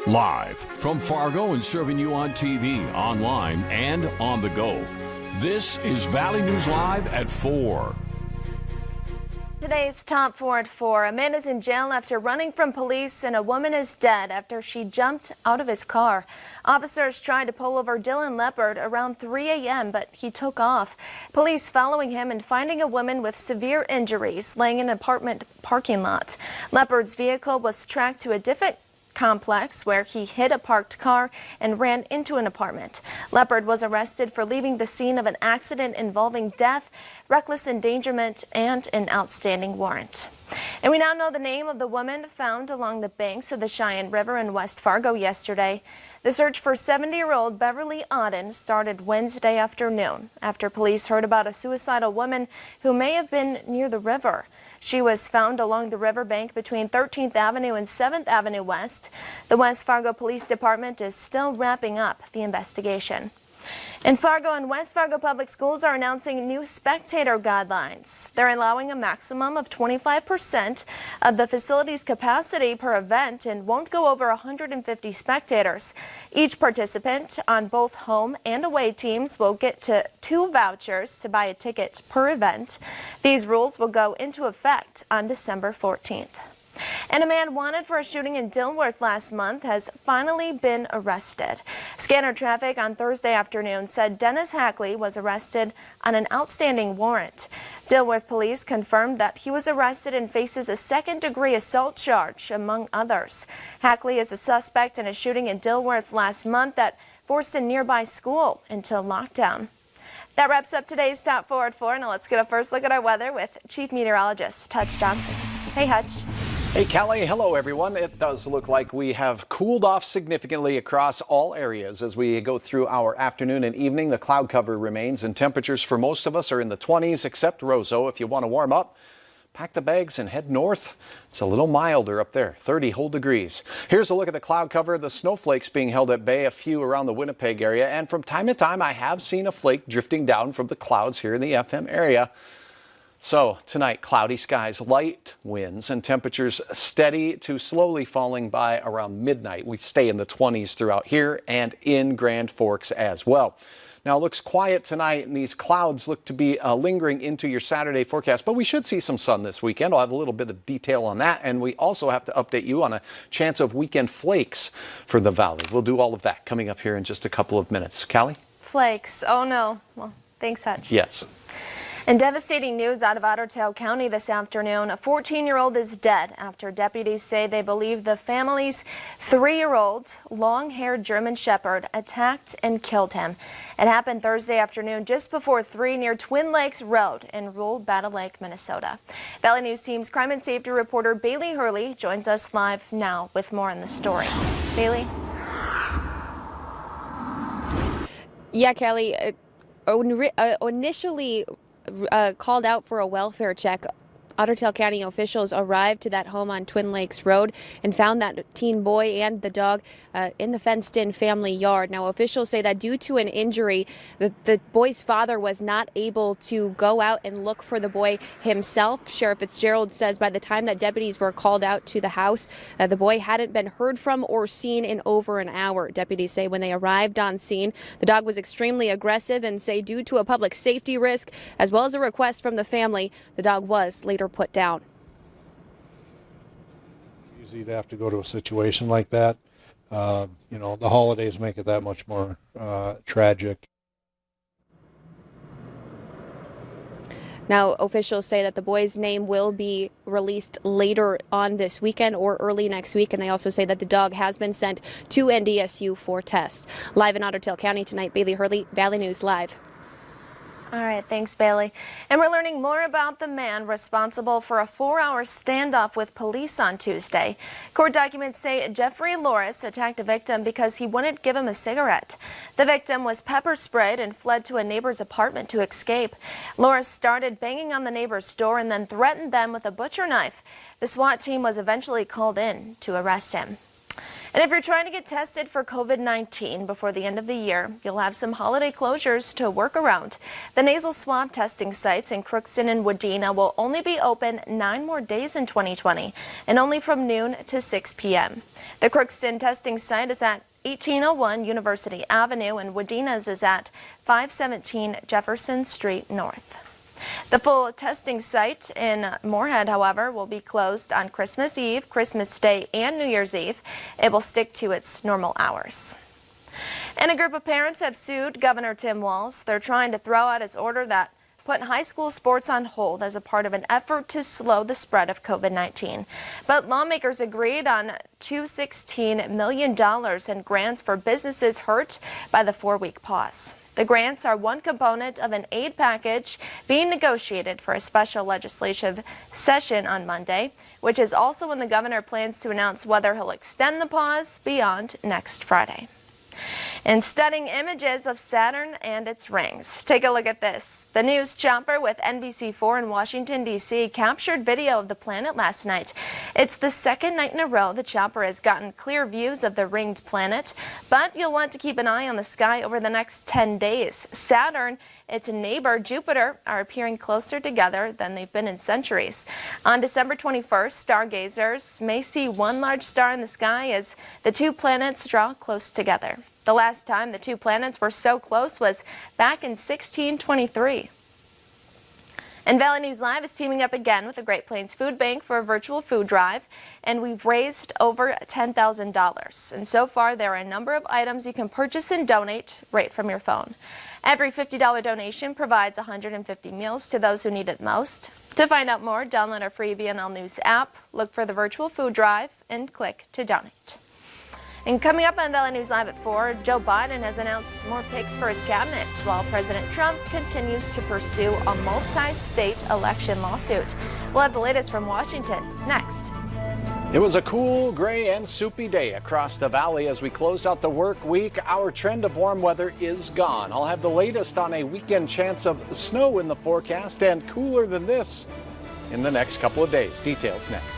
Live from Fargo and serving you on TV, online, and on the go. This is Valley News Live at 4. Today's top 4 at 4. A man is in jail after running from police, and a woman is dead after she jumped out of his car. Officers tried to pull over Dylan Leopard around 3 a.m., but he took off. Police following him and finding a woman with severe injuries laying in an apartment parking lot. Leopard's vehicle was tracked to a different complex where he hit a parked car and ran into an apartment. Leopard was arrested for leaving the scene of an accident involving death, reckless endangerment, and an outstanding warrant. And we now know the name of the woman found along the banks of the Cheyenne River in West Fargo yesterday. The search for 70-year-old Beverly Auden started Wednesday afternoon after police heard about a suicidal woman who may have been near the river. She was found along the riverbank between 13th Avenue and 7th Avenue West. The West Fargo Police Department is still wrapping up the investigation. In Fargo and West Fargo Public Schools are announcing new spectator guidelines. They're allowing a maximum of 25% of the facility's capacity per event and won't go over 150 spectators. Each participant on both home and away teams will get to 2 vouchers to buy a ticket per event. These rules will go into effect on December 14th. And a man wanted for a shooting in Dilworth last month has finally been arrested. Scanner Traffic on Thursday afternoon said Dennis Hackley was arrested on an outstanding warrant. Dilworth police confirmed that he was arrested and faces a second-degree assault charge, among others. Hackley is a suspect in a shooting in Dilworth last month that forced a nearby school into lockdown. That wraps up today's Top 4 at 4. Now let's get a first look at our weather with Chief Meteorologist Hutch Johnson. Hey, Hutch. Hey, Kelly. Hello, everyone. It does look like we have cooled off significantly across all areas as we go through our afternoon and evening. The cloud cover remains and temperatures for most of us are in the 20s, except Roseau. If you want to warm up, pack the bags and head north. It's a little milder up there, 30 whole degrees. Here's a look at the cloud cover. The snowflakes being held at bay, a few around the Winnipeg area. And from time to time, I have seen a flake drifting down from the clouds here in the FM area. So tonight, cloudy skies, light winds, and temperatures steady to slowly falling by around midnight. We stay in the 20s throughout here and in Grand Forks as well. Now it looks quiet tonight, and these clouds look to be lingering into your Saturday forecast, but we should see some sun this weekend. I'll have a little bit of detail on that, and we also have to update you on a chance of weekend flakes for the valley. We'll do all of that coming up here in just a couple of minutes. Callie? Flakes. Oh, no. Well, thanks, Hutch. Yes. And devastating news out of Otter Tail County this afternoon. A 14-year-old is dead after deputies say they believe the family's 3-year-old long-haired German Shepherd attacked and killed him. It happened Thursday afternoon just before 3 near Twin Lakes Road in rural Battle Lake, Minnesota. Valley News Team's crime and safety reporter Bailey Hurley joins us live now with more on the story. Bailey? Yeah, Kelly, initially called out for a welfare check. Otter Tail County officials arrived to that home on Twin Lakes Road and found that teen boy and the dog in the fenced-in family yard. Now, officials say that due to an injury, the boy's father was not able to go out and look for the boy himself. Sheriff Fitzgerald says by the time that deputies were called out to the house, the boy hadn't been heard from or seen in over an hour. Deputies say when they arrived on scene, the dog was extremely aggressive and say due to a public safety risk, as well as a request from the family, the dog was later put down. Easy to have to go to a situation like that. You know, the holidays make it that much more tragic. Now, officials say that the boy's name will be released later on this weekend or early next week, and they also say that the dog has been sent to NDSU for tests. Live in Otter Tail County tonight, Bailey Hurley, Valley News Live. All right, thanks, Bailey. And we're learning more about the man responsible for a 4-hour standoff with police on Tuesday. Court documents say Jeffrey Loris attacked a victim because he wouldn't give him a cigarette. The victim was pepper sprayed and fled to a neighbor's apartment to escape. Loris started banging on the neighbor's door and then threatened them with a butcher knife. The SWAT team was eventually called in to arrest him. And if you're trying to get tested for COVID-19 before the end of the year, you'll have some holiday closures to work around. The nasal swab testing sites in Crookston and Wadena will only be open 9 more days in 2020, and only from noon to 6 p.m. The Crookston testing site is at 1801 University Avenue, and Wadena's is at 517 Jefferson Street North. The full testing site in Moorhead, however, will be closed on Christmas Eve, Christmas Day, and New Year's Eve. It will stick to its normal hours. And a group of parents have sued Governor Tim Walz. They're trying to throw out his order that put high school sports on hold as a part of an effort to slow the spread of COVID-19. But lawmakers agreed on $216 million in grants for businesses hurt by the 4-week pause. The grants are one component of an aid package being negotiated for a special legislative session on Monday, which is also when the governor plans to announce whether he'll extend the pause beyond next Friday. And stunning images of Saturn and its rings. Take a look at this. The news chopper with NBC4 in Washington, D.C. captured video of the planet last night. It's the second night in a row the chopper has gotten clear views of the ringed planet, but you'll want to keep an eye on the sky over the next 10 days. Saturn, its neighbor Jupiter, are appearing closer together than they've been in centuries. On December 21st, stargazers may see one large star in the sky as the two planets draw close together. The last time the two planets were so close was back in 1623. And Valley News Live is teaming up again with the Great Plains Food Bank for a virtual food drive, and we've raised over $10,000. And so far, there are a number of items you can purchase and donate right from your phone. Every $50 donation provides 150 meals to those who need it most. To find out more, download our free VNL News app, look for the virtual food drive, and click to donate. And coming up on Valley News Live at 4, Joe Biden has announced more picks for his cabinet, while President Trump continues to pursue a multi-state election lawsuit. We'll have the latest from Washington next. It was a cool, gray, and soupy day across the valley as we close out the work week. Our trend of warm weather is gone. I'll have the latest on a weekend chance of snow in the forecast and cooler than this in the next couple of days. Details next.